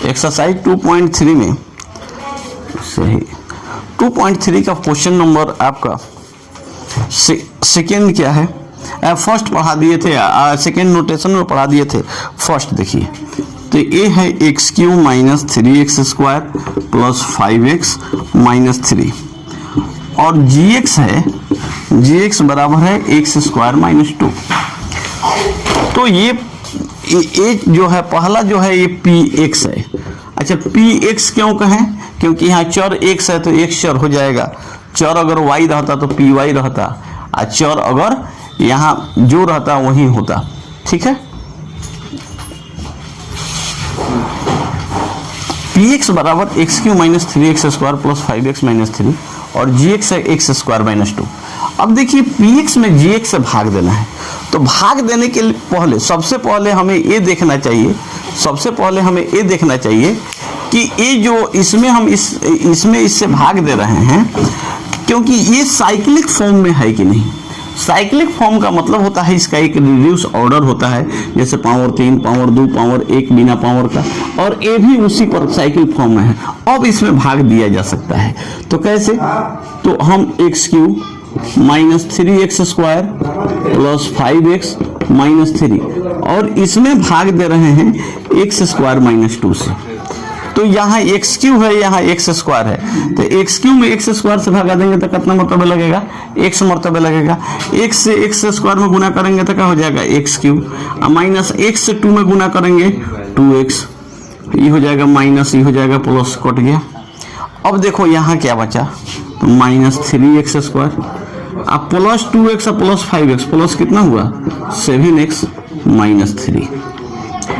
Exercise 2.3 में सही 2.3 का क्वेश्चन नंबर आपका सेकेंड क्या है, फर्स्ट पढ़ा दिए थे, सेकेंड नोटेशन में पढ़ा दिए थे। फर्स्ट देखिए, तो ये है X cube minus 3x square plus 5x minus 3 और gx है, gx बराबर है एक्स स्क्वायर माइनस 2। तो ये जो है पहला जो है ये px है। अच्छा px क्यों कहें, क्योंकि यहाँ चर x है तो x चर हो जाएगा, चर अगर y रहता तो py रहता, और चर अगर यहाँ जो रहता वही होता। ठीक है, px बराबर x cube minus 3x square plus 5x minus 3 और gx है एक्स स्क्वायर माइनस 2। अब देखिए px में gx से भाग देना है, तो भाग देने के पहले सबसे पहले हमें ये देखना चाहिए, कि ये जो इसमें हम इसमें इससे भाग दे रहे हैं, क्योंकि ये साइक्लिक फॉर्म में है कि नहीं। साइक्लिक फॉर्म का मतलब होता है इसका एक रिड्यूस ऑर्डर होता है, जैसे पावर 3, पावर 2, पावर 1 बिना पावर का, और ये भी उसी पर साइकिल फॉर्म में है। अब इसमें भाग दिया जा सकता है, तो कैसे, तो हम x cube minus 3x square plus 5x minus 3 और इसमें भाग दे रहे हैं एक्स स्क्वायर माइनस 2 से। तो यहाँ एक्स क्यू है, यहाँ एक्स स्क्वायर है, तो एक्स क्यू में एक्स स्क्वायर से भागा देंगे तो कितना मरतबे लगेगा, एक्स मरतबे लगेगा। एक्स से एक्स स्क्वायर में गुना करेंगे तो क्या हो जाएगा एक्स क्यू, माइनस एक्स से 2 में गुना करेंगे 2x, ये हो जाएगा माइनस, ये हो जाएगा प्लस, कट गया। अब देखो यहाँ क्या बचा, तो माइनस 3x स्क्वायर अब प्लस 2x और प्लस 5x, प्लस कितना हुआ 7x माइनस 3।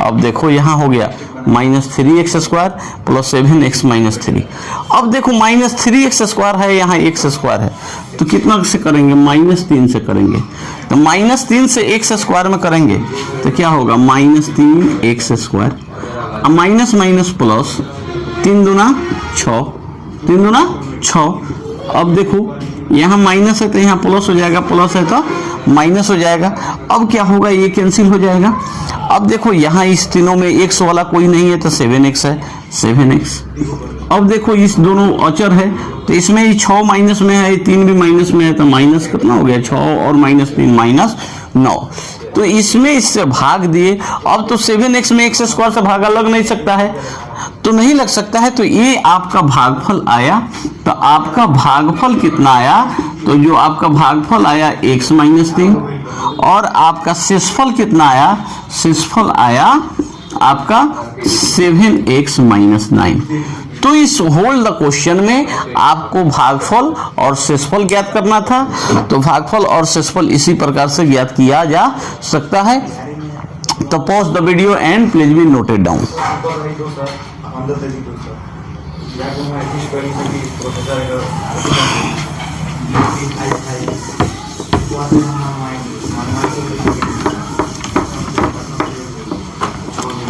अब देखो यहाँ हो गया minus 3x square plus 7x minus 3। अब देखो माइनस 3x स्क्वायर है, यहाँ x स्क्वायर है, तो कितना से करेंगे, माइनस 3 से करेंगे। तो माइनस 3 से x स्क्वायर में करेंगे तो क्या होगा, माइनस 3x स्क्वायर, अब माइनस माइनस प्लस, 3 दूना 6, 3 दूना 6। अब देखो यहाँ माइनस है तो यहाँ प्लस हो जाएगा, प्लस है तो माइनस हो जाएगा। अब क्या होगा, ये कैंसिल हो जाएगा। अब देखो यहाँ इस तीनों में x वाला कोई नहीं है तो 7x है, 7x। अब देखो इस दोनों अचर है, तो इसमें ही 6 माइनस में है, 3 भी माइनस में है, तो माइनस कितना हो गया, 6 और माइनस 3 माइनस 9। तो इसमें इससे भाग दिए। अब तो 7x में x स्क्वायर से भागा लग नहीं सकता है, तो नहीं लग सकता है, तो ये आपका भागफल आया। तो आपका भागफल कितना आया, तो जो आपका भागफल आया x माइनस 3 और आपका शेषफल कितना आया, शेषफल आया आपका 7x माइनस 9। तो इस होल द क्वेश्चन में आपको भागफल और शेषफल ज्ञात करना था, तो भागफल और शेषफल इसी प्रकार से ज्ञात किया जा सकता है। तो pause the video and please be noted down.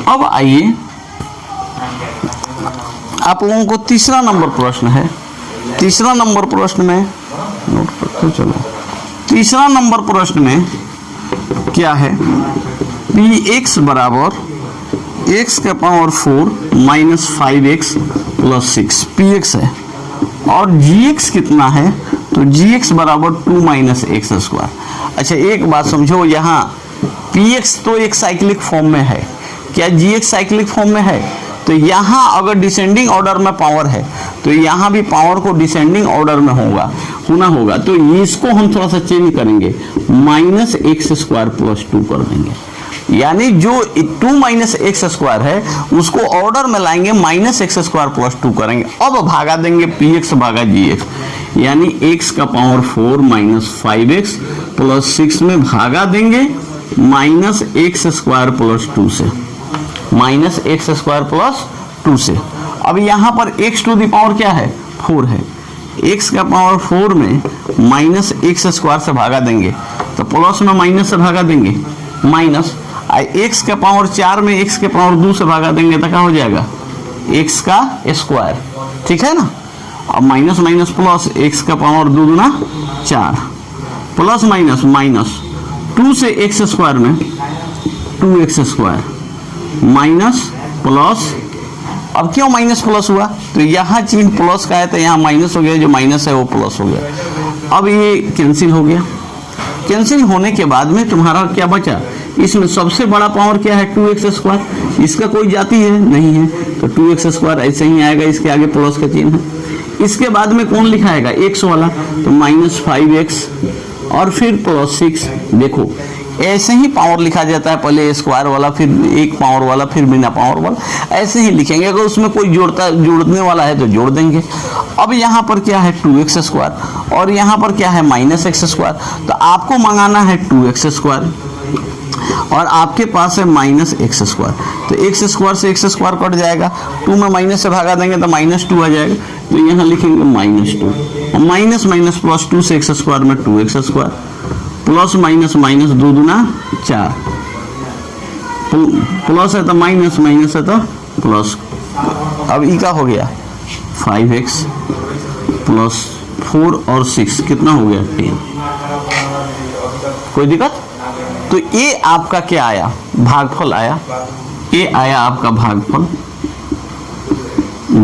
अब आइए, आप लोगों को तीसरा नंबर प्रश्न है। तीसरा नंबर प्रश्न में नोट करते चलो। तीसरा नंबर प्रश्न में क्या है, px बराबर x का power 4 minus 5x plus 6 px है, और gx कितना है, तो gx बराबर 2 माइनस एक्स स्क्वायर। अच्छा एक बात समझो, यहाँ px तो एक साइक्लिक फॉर्म में है, क्या gx साइक्लिक फॉर्म में है, तो यहाँ अगर डिसेंडिंग ऑर्डर में पावर है तो यहाँ भी पावर को डिसेंडिंग ऑर्डर में होना होगा। तो इसको हम थोड़ा सा चेंज करेंगे, माइनस एक्स स्क्वायर प्लस 2 कर देंगे, यानी जो 2 माइनस एक्स स्क्वायर है उसको ऑर्डर में लाएंगे, माइनस एक्स स्क्वायर प्लस 2 करेंगे। अब भागा देंगे px भागा gx, यानी x का पावर 4 माइनस 5x प्लस 6 में भागा देंगे माइनस एक्स स्क्वायर प्लस 2 से, माइनस एक्स स्क्वायर प्लस 2 से। अब यहाँ पर x टू दी पावर क्या है, 4 है, x का पावर 4 में माइनस एक्स स्क्वायर से भागा देंगे तो प्लस में माइनस से भागा देंगे माइनस, x का पावर 4 में x के पावर 2 से भागा देंगे तो क्या हो जाएगा, x का स्क्वायर। ठीक है ना, अब माइनस माइनस प्लस, x का पावर 2 दूना 4 प्लस माइनस माइनस 2 से एक्स स्क्वायर में 2x स्क्वायर माइनस प्लस अब क्यों माइनस प्लस हुआ, तो यहाँ चिन्ह प्लस का है तो यहाँ माइनस हो गया, जो माइनस है वो प्लस हो गया। अब ये कैंसिल हो गया। कैंसिल होने के बाद में तुम्हारा क्या बचा, इसमें सबसे बड़ा पावर क्या है 2x², इसका कोई जाति है नहीं है, तो 2x² ऐसे ही आएगा, इसके आगे प्लस का चिन्ह है। इसके बाद में कौन लिखाएगा, x वाला, तो -5x और फिर +6। देखो ऐसे ही पावर लिखा जाता है, पहले स्क्वायर वाला, फिर एक पावर वाला, फिर बिना पावर वाला, ऐसे ही लिखेंगे। अगर उसमें कोई जोड़ने वाला है तो जोड़ देंगे। अब यहाँ पर क्या है 2x² और यहाँ पर क्या है -x², तो आपको मंगाना है 2x² और आपके पास है -x², तो x² से x² कट जाएगा, 2 में माइनस से भागा देंगे तो -2 आ जाएगा, तो यहाँ लिखेंगे -2, माइनस माइनस प्लस 2 से x² में 2x² प्लस माइनस माइनस 2 दूना 4, प्लस है तो माइनस, माइनस है तो प्लस। अब ई का हो गया 5x प्लस 4 और 6 कितना हो गया 10। कोई दिक्कत, तो ये आपका क्या आया, भागफल आया, ये आया आपका भागफल,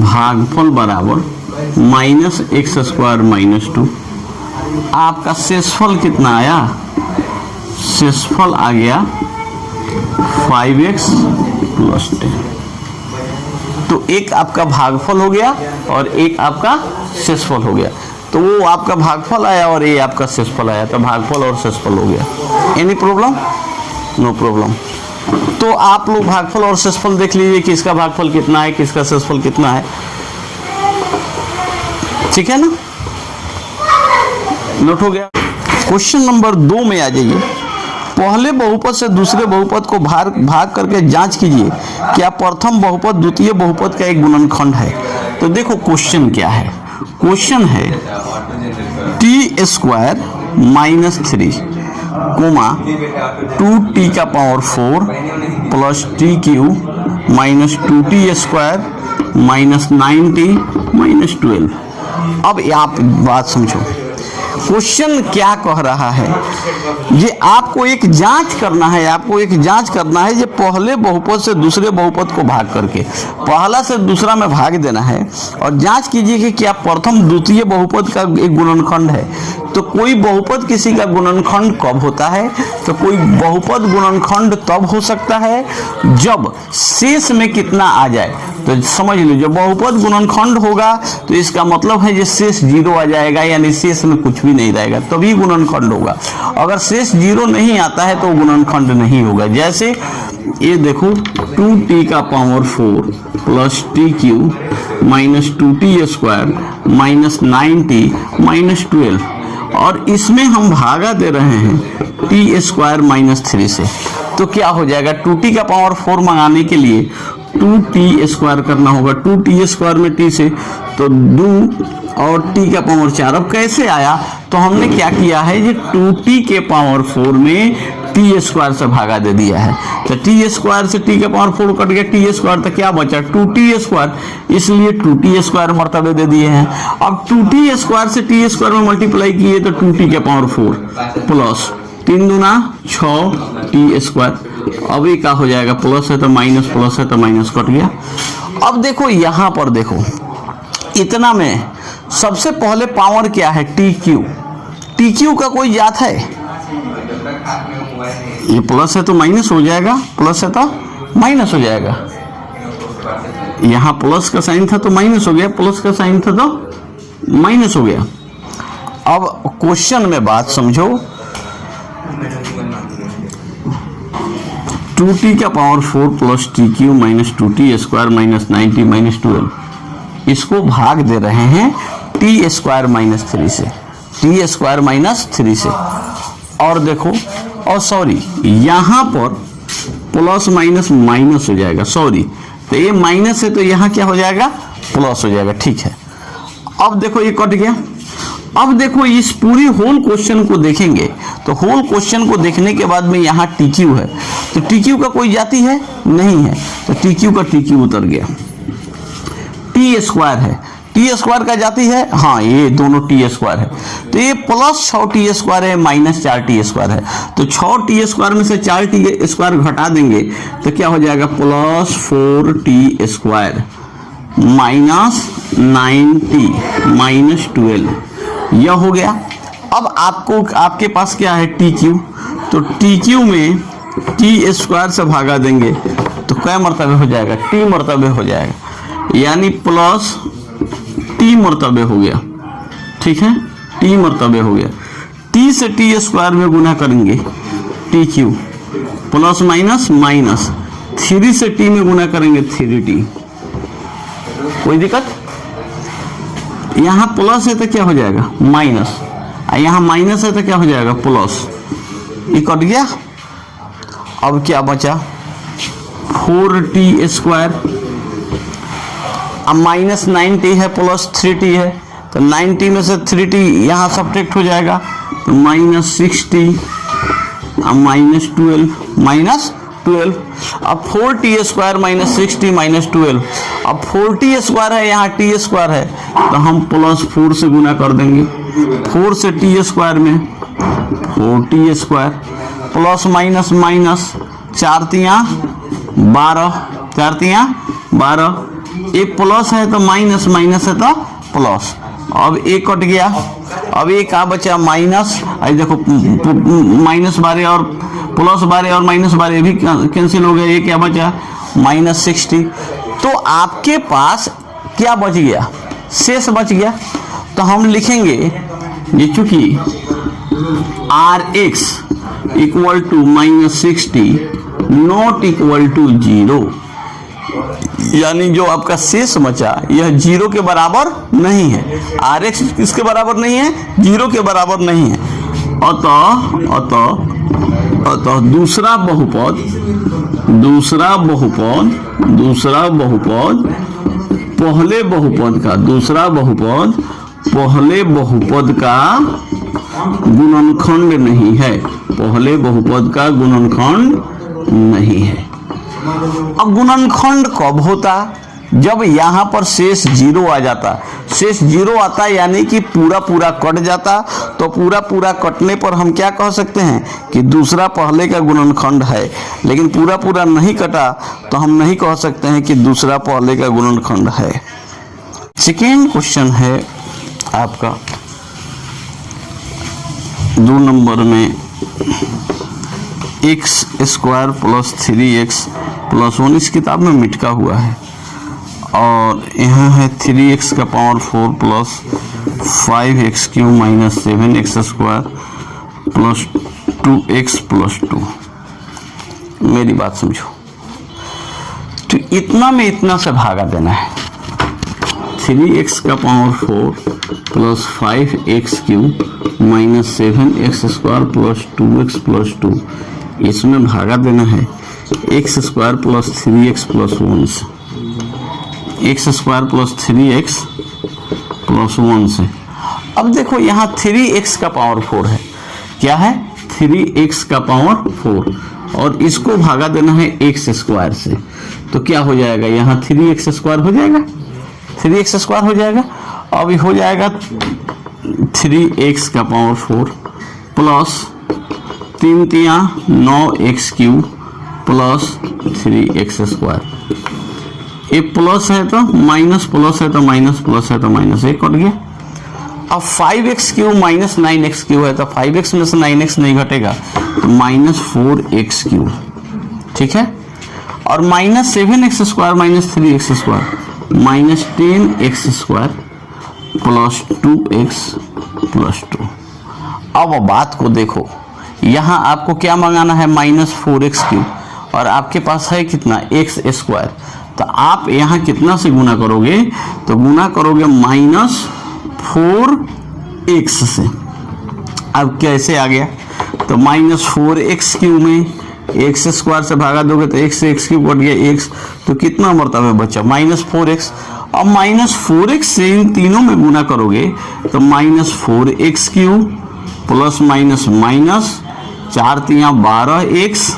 भागफल बराबर -x² -2। आपका शेषफल कितना आया, शेषफल आ गया 5x + 10। तो एक आपका भागफल हो गया और एक आपका शेषफल हो गया, तो वो आपका भागफल आया और ये आपका शेषफल आया, तो भागफल और शेषफल हो गया। Any problem, no problem. तो आप लोग भागफल और शेषफल देख लीजिए, किसका भागफल कितना है, किसका शेषफल कितना है, ठीक है ना, नोट हो गया। क्वेश्चन नंबर 2 में आ जाइए। पहले बहुपद से दूसरे बहुपद को भाग करके जांच कीजिए क्या प्रथम बहुपद द्वितीय बहुपद का एक गुणनखंड है। तो देखो क्वेश्चन क्या है, क्वेश्चन है t² -3 coma 2t⁴ plus t³ -2t² -9t -12। अब आप बात समझो, क्वेश्चन क्या कह रहा है, ये आपको एक जांच करना है, आपको एक जांच करना है, ये पहले बहुपद से दूसरे बहुपद को भाग करके पहला से दूसरा में भाग देना है और जांच कीजिए कि क्या प्रथम द्वितीय बहुपद का एक गुणनखंड है। तो कोई बहुपद किसी का गुणनखंड कब होता है, तो कोई बहुपद गुणनखंड तब हो सकता है जब शेष में कितना आ जाए। तो समझ लो, जब बहुपद गुणनखंड होगा तो इसका मतलब है ये शेष 0 आ जाएगा, यानी शेष में कुछ भी नहीं रहेगा, तभी गुणनखंड होगा। अगर शेष 0 नहीं आता है तो गुणनखंड नहीं होगा। जैसे ये देखो 2t⁴ plus t³ -2t² -9t -12, और इसमें हम भागा दे रहे हैं t² -3 से, तो क्या हो जाएगा 2t⁴ मंगाने के लिए 2t² करना होगा, 2t² में t से तो 2 और t⁴ अब कैसे आया, तो हमने क्या किया है, ये 2t⁴ में t² से भागा दे दिया है, तो t² से t⁴ कट गया, t² तो क्या बचा 2t², इसलिए 2t² मर्तबे दे दिए हैं। अब 2t² से t² में मल्टीप्लाई किए तो 2t⁴ प्लस 3 दूना 6t²। अब ये क्या हो जाएगा, प्लस है तो माइनस, प्लस है तो माइनस, कट गया। अब देखो यहाँ पर देखो, इतना में सबसे पहले पावर क्या है TQ, TQ का कोई जात है, ये प्लस है तो माइनस हो जाएगा, प्लस है तो माइनस हो जाएगा, यहाँ प्लस का साइन था तो माइनस हो गया, प्लस का साइन था तो माइनस हो गया। अब क्वेश्चन में बात समझो, 2t⁴ plus t³ -2t² -9t -12, इसको भाग दे रहे हैं t² -3 से, t² -3 से। और देखो, और सॉरी यहाँ पर प्लस माइनस माइनस हो जाएगा, सॉरी, तो ये माइनस है तो यहाँ क्या हो जाएगा, प्लस हो जाएगा, ठीक है। अब देखो ये कट गया। अब देखो इस पूरी होल क्वेश्चन को देखेंगे तो होल क्वेश्चन को देखने के बाद में यहाँ TQ है, तो TQ का कोई जाति है नहीं है, तो TQ का TQ उतर गया। t² है, t² का जाति है, हाँ ये दोनों t² है, तो ये प्लस 6t² है माइनस 4t² है, तो 6t² में से 4t² घटा देंगे तो क्या हो जाएगा, +4t²। माइनस 90 माइनस 12, यह हो गया। अब आपको आपके पास क्या है टी क्यू, तो टी क्यू में टी स्क्वायर से भागा देंगे तो क्या मर्तबे हो जाएगा, टी मर्तबे हो जाएगा, यानी प्लस टी मर्तबे हो गया। ठीक है, टी मर्तबे हो गया। टी से टी स्क्वायर में गुना करेंगे T Q, plus minus minus, 3 से टी में गुना करेंगे 3t। कोई दिक्कत? यहाँ प्लस है तो क्या हो जाएगा माइनस, यहाँ माइनस है तो क्या हो जाएगा प्लस, ये कट गया। अब क्या बचा 4t स्क्वायर, अब माइनस 9t है प्लस 3t है, तो 9t में से 3t यहाँ सब्ट्रैक्ट हो जाएगा तो माइनस 6t, अब माइनस 12, अब 4t square minus 6t minus 12, अब 4t स्क्वायर है यहाँ t स्क्वायर है तो हम प्लस 4 से गुना कर देंगे, 4 से t स्क्वायर में 4t square, plus minus minus, 4 तियां 12, 4 तियां 12, एक प्लस है तो माइनस, माइनस है तो प्लस, अब एक कट गया। अब एक का बचा माइनस, आई देखो माइनस 12 और प्लस 12 और माइनस 12 भी कैंसिल हो गया, ये क्या बचा माइनस 60। तो आपके पास क्या बच गया, शेष बच गया। तो हम लिखेंगे ये चूंकि Rx equal to minus 60 not equal to 0, यानी जो आपका शेष बचा यह 0 के बराबर नहीं है। Rx किसके बराबर नहीं है, 0 के बराबर नहीं है। अतः दूसरा बहुपद पहले बहुपद का गुणनखंड नहीं है, पहले बहुपद का गुणनखंड नहीं है। अब गुणनखंड कब होता, जब यहाँ पर शेष 0 आ जाता, शेष 0 आता यानी कि पूरा पूरा कट जाता, तो पूरा पूरा कटने पर हम क्या कह सकते हैं कि दूसरा पहले का गुणनखंड है। लेकिन पूरा पूरा नहीं कटा तो हम नहीं कह सकते हैं कि दूसरा पहले का गुणनखंड है। सेकेंड क्वेश्चन है आपका 2 नंबर में, x square plus 3x plus 1 इस किताब में मिटका हुआ है, और यहाँ है 3x का power 4 plus 5x Q minus 7x square plus 2x plus 2। मेरी बात समझो, तो इतना में इतना से भागा देना है, 3x का power 4 plus 5x Q minus 7x square plus 2x plus 2, इसमें भागा देना है x square plus 3x plus 1 से, x square plus 3x plus 1 से। अब देखो यहाँ 3x का पावर 4 है, क्या है 3x का पावर 4, और इसको भागा देना है x स्क्वायर से, तो क्या हो जाएगा यहाँ 3x स्क्वायर हो जाएगा, 3x स्क्वायर हो जाएगा। अब ये हो जाएगा 3x का पावर 4 प्लस 3 तियां 9x cube plus 3x square, ये प्लस है तो माइनस, प्लस है तो माइनस, प्लस है तो माइनस, एक कट गया। अब 5x cube minus 9x cube है तो 5x में से 9x नहीं घटेगा तो माइनस 4x क्यूब, ठीक है। और minus 7x square minus 3x square minus 10x square plus 2x plus 2। अब बात को देखो, यहाँ आपको क्या मंगाना है माइनस 4x क्यूब, और आपके पास है कितना x स्क्वायर, तो आप यहाँ कितना से गुना करोगे, तो गुना करोगे माइनस 4x से। अब कैसे आ गया, तो माइनस 4x क्यूब में x स्क्वायर से भागा दोगे तो x से x क्यूब कट गया x, तो कितना मरतबा बचा माइनस 4x। अब माइनस 4x से इन तीनों में गुना करोगे तो minus 4x cube plus minus minus 4 तियां 12x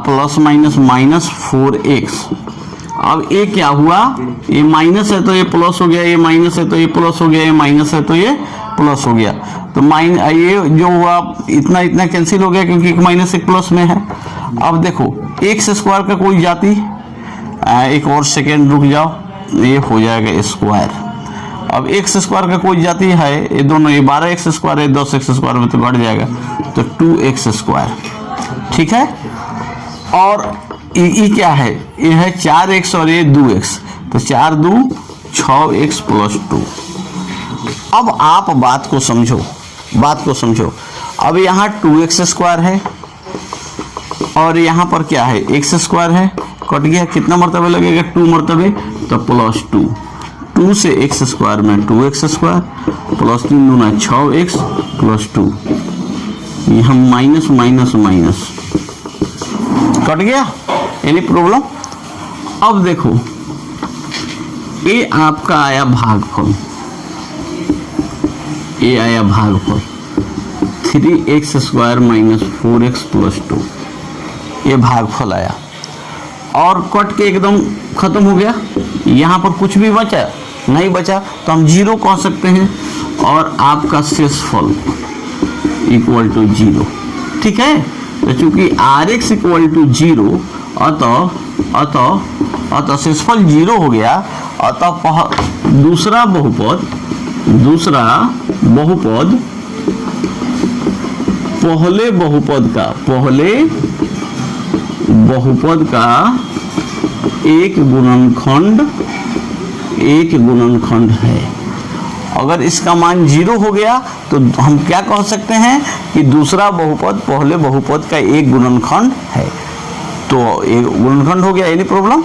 plus minus minus 4x। अब ये क्या हुआ, ये माइनस है तो ये प्लस हो गया, ये माइनस है तो ये प्लस हो गया, ये माइनस है तो ये प्लस हो गया, तो ये जो हुआ इतना इतना कैंसिल हो गया क्योंकि एक माइनस एक प्लस में है। अब देखो x स्क्वायर का कोई जाति, एक और सेकेंड रुक जाओ, ये हो जाएगा स्क्वायर। अब एक्स स्क्वायर का कोई जाती है, ये दोनों, ये 12x स्क्वायर है, 10x स्क्वायर में तो घट जाएगा, तो 2x स्क्वायर। ठीक है, और ये क्या है, ये है 4x और ये 2x, तो 4 2 6x प्लस 2। अब आप बात को समझो। अब यहाँ 2x स्क्वायर है और यहाँ पर क्या है, x स्क्वायर है, कट गया, कितना मरतबे लगेगा, 2 मरतबे, तो प्लस 2, 2 से x स्क्वायर में 2x स्क्वायर प्लस 3 दूना 6x प्लस 2, यहाँ माइनस माइनस माइनस कट गया, एनी प्रॉब्लम। अब देखो ये आपका आया भागफल, ये आया भागफल 3x square minus 4x plus 2, ये भागफल आया और कट के एकदम खत्म हो गया। यहाँ पर कुछ भी बचा नहीं बचा तो हम 0 कह सकते हैं और आपका शेषफल इक्वल टू 0। ठीक है, तो चूंकि Rx इक्वल टू 0 अतः शेषफल 0 हो गया, अतः दूसरा बहुपद पहले बहुपद का एक गुणनखंड है। अगर इसका मान 0 हो गया तो हम क्या कह सकते हैं कि दूसरा बहुपद पहले बहुपद का एक गुणनखंड है, तो एक गुणनखंड हो गया, एनी प्रॉब्लम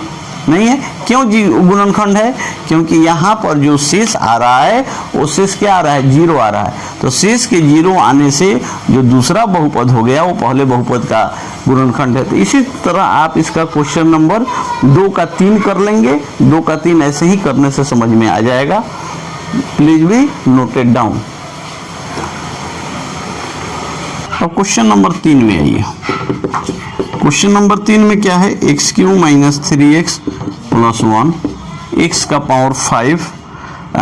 नहीं है। क्यों जी गुणनखंड है, क्योंकि यहाँ पर जो शेष आ रहा है वो शेष क्या आ रहा है, 0 आ रहा है, तो शेष के 0 आने से जो दूसरा बहुपद हो गया वो पहले बहुपद का गुणनखंड है। तो इसी तरह आप इसका क्वेश्चन नंबर 2 का 3 कर लेंगे, 2 का 3 ऐसे ही करने से समझ में आ जाएगा, प्लीज बी नोटेड डाउन। अब क्वेश्चन नंबर 3 में आइए। क्वेश्चन नंबर 3 में क्या है, X cube minus 3x plus 1, X का power 5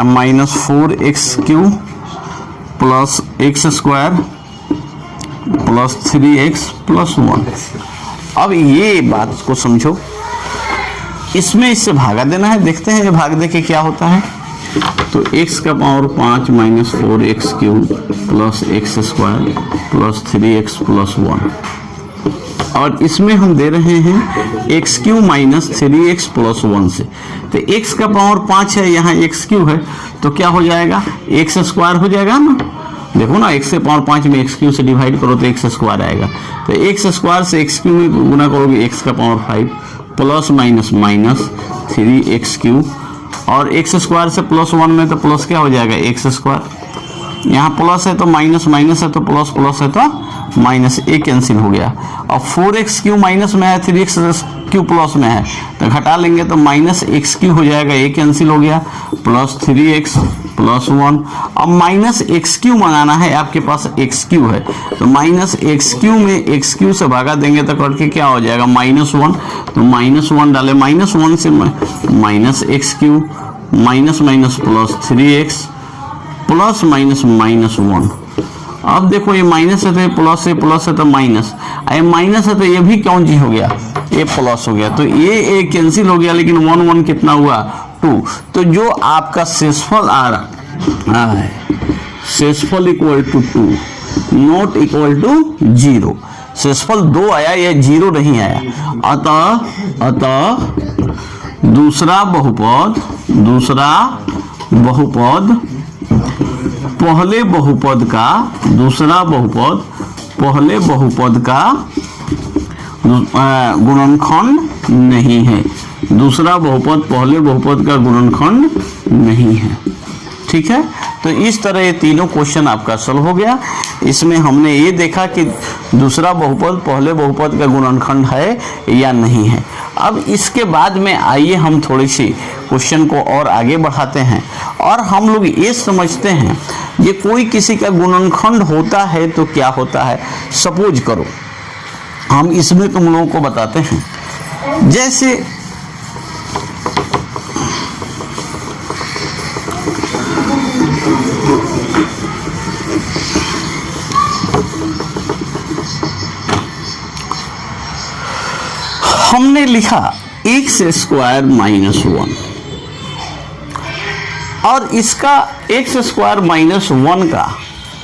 minus 4x cube plus X square plus 3x plus 1। अब ये बात को समझो, इसमें इससे भागा देना है, देखते हैं ये भाग दे के क्या होता है। तो x का power 5 minus 4x cube plus X square plus 3x plus 1, और इसमें हम दे रहे हैं x cube minus 3x plus 1 से। तो x का पावर 5 है, यहाँ एक्स क्यू है, तो क्या हो जाएगा, एक्स स्क्वायर हो जाएगा ना। देखो ना, x से पावर 5 में एक्स क्यू से डिवाइड करो तो एक्स स्क्वायर आएगा, तो एक्स स्क्वायर से एक्स क्यू में गुना करोगे x का power 5 plus minus minus 3x Q, और एक्स स्क्वायर से प्लस 1 में तो प्लस क्या हो जाएगा, एक्स स्क्वायर, यहाँ प्लस है तो माइनस, माइनस है तो प्लस, प्लस है तो माइनस, एक कैंसिल हो गया। और 4x क्यू माइनस में है, 3x क्यू प्लस में है, तो घटा लेंगे तो माइनस एक्स क्यू हो जाएगा, एक कैंसिल हो गया, प्लस 3x प्लस 1। अब माइनस एक्स क्यू मंगाना है, आपके पास एक्स क्यू है, तो माइनस एक्स क्यू में एक्स क्यू से भागा देंगे तो करके क्या हो जाएगा, -1, तो -1 डाले, -1 से minus x cube minus minus plus 3x plus minus minus 1। अब देखो ये माइनस है तो ये प्लस है, प्लस है तो माइनस, ये माइनस है तो ये भी कौन जी हो गया, ये प्लस हो गया, तो ये कैंसिल हो गया, लेकिन 1 1 कितना हुआ, 2। तो जो आपका शेषफल आ रहा है, शेषफल equal to 2, not equal to 0। शेषफल 2 आया, ये 0 नहीं आया, अतः दूसरा बहुपद पहले बहुपद का, दूसरा बहुपद पहले बहुपद का गुणनखंड नहीं है, दूसरा बहुपद पहले बहुपद का गुणनखंड नहीं है। ठीक है, तो इस तरह ये तीनों क्वेश्चन आपका सॉल्व हो गया। इसमें हमने ये देखा कि दूसरा बहुपद पहले बहुपद का गुणनखंड है या नहीं है। अब इसके बाद में आइए हम थोड़ी सी क्वेश्चन को और आगे बढ़ाते हैं और हम लोग ये समझते हैं ये कोई किसी का गुणनखंड होता है तो क्या होता है। सपोज करो हम इसमें तुम लोगों को बताते हैं, जैसे हमने लिखा x² - 1, और इसका एक्स स्क्वायर माइनस 1 का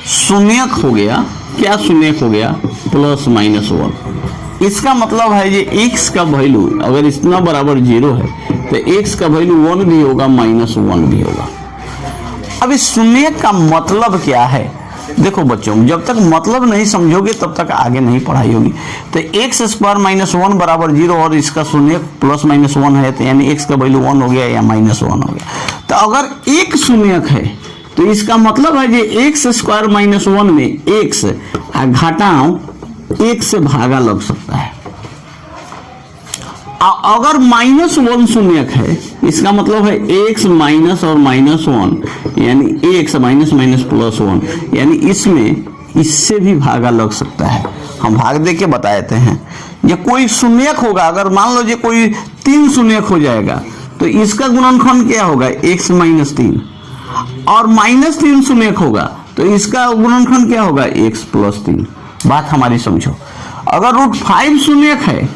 शून्यक हो गया, क्या शून्यक हो गया, प्लस माइनस 1। इसका मतलब है ये x का वैल्यू अगर इतना बराबर 0 है तो x का वैल्यू 1 भी होगा, माइनस 1 भी होगा। अब इस शून्यक का मतलब क्या है, देखो बच्चों, जब तक मतलब नहीं समझोगे तब तक आगे नहीं पढ़ाई होगी। तो एक्स स्क्वायर माइनस 1 बराबर 0 और इसका शून्यक प्लस माइनस 1 है, तो यानी x का वैल्यू 1 हो गया या माइनस 1 हो गया। तो अगर एक शून्यक है तो इसका मतलब है कि एक्स स्क्वायर माइनस 1 में x घटाओ 1 से भागा लग सकता है। अगर माइनस 1 शून्यक है इसका मतलब है x माइनस और माइनस 1 यानी x माइनस माइनस प्लस 1, यानी इसमें इससे भी भागा लग सकता है। हम भाग दे के बता देते हैं। ये कोई शून्यक होगा, अगर मान लो ये कोई 3 शून्यक हो जाएगा तो इसका गुणनखंड क्या होगा, x माइनस 3, और माइनस 3 शून्यक होगा तो इसका गुणनखंड क्या होगा, x प्लस 3। बात हमारी समझो। अगर √5 शून्यक है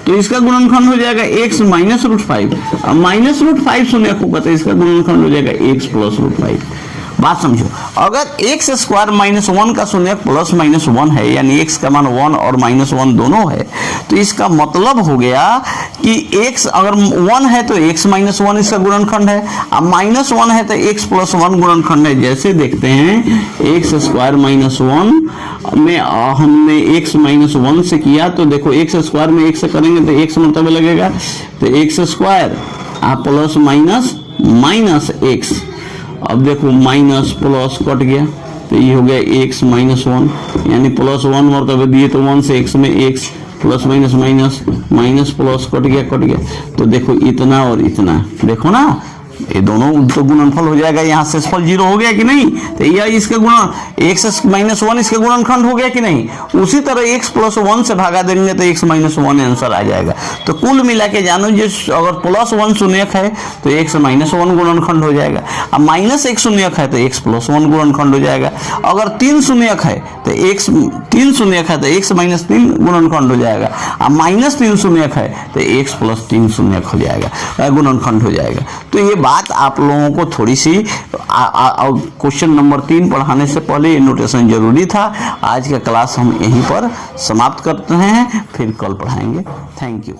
तो इसका गुणनखंड हो जाएगा x माइनस √5, और माइनस √5 शून्यक होगा तो इसका गुणनखंड हो जाएगा x प्लस √5। बात समझो। अगर एक्स स्क्वायर माइनस 1 का शून्यक प्लस माइनस 1 है, यानी x का मान 1 और माइनस 1 दोनों है, तो इसका मतलब हो गया कि x अगर 1 है तो x माइनस 1 इसका गुणनखंड है, और माइनस 1 है तो x प्लस 1 गुणनखंड है। जैसे देखते हैं एक्स स्क्वायर माइनस 1 में हमने x माइनस 1 से किया, तो देखो एक्स स्क्वायर में x से करेंगे तो x मतलब लगेगा, तो x square plus minus minus x, अब देखो माइनस प्लस कट गया तो ये हो गया x माइनस 1, यानी प्लस 1 मरतबे दिए तो 1 से x में x plus minus minus minus plus cut गया। तो देखो इतना और इतना, देखो ना ये दोनों तो गुणनफल हो जाएगा, यहाँ से 0 हो गया कि नहीं, तो यह इसके गुणन x माइनस 1 इसके गुणनखंड हो गया कि नहीं। उसी तरह x प्लस 1 से भागा देंगे तो x माइनस 1 आंसर आ जाएगा। तो कुल मिला के जानो जो अगर प्लस 1 शून्यक है तो x माइनस 1 गुणनखंड हो जाएगा, और माइनस 1 शून्यक है तो x प्लस 1 गुणनखंड हो जाएगा। अगर 3 शून्यक है तो x 3 शून्यक है तो x माइनस 3 गुणनखंड हो जाएगा, और माइनस 3 शून्यक है तो x प्लस 3 शून्यक हो जाएगा, गुणनखंड हो जाएगा। तो ये बात आप लोगों को थोड़ी सी क्वेश्चन नंबर 3 पढ़ाने से पहले ये नोटेशन जरूरी था। आज का क्लास हम यहीं पर समाप्त करते हैं, फिर कल पढ़ाएंगे। Thank you.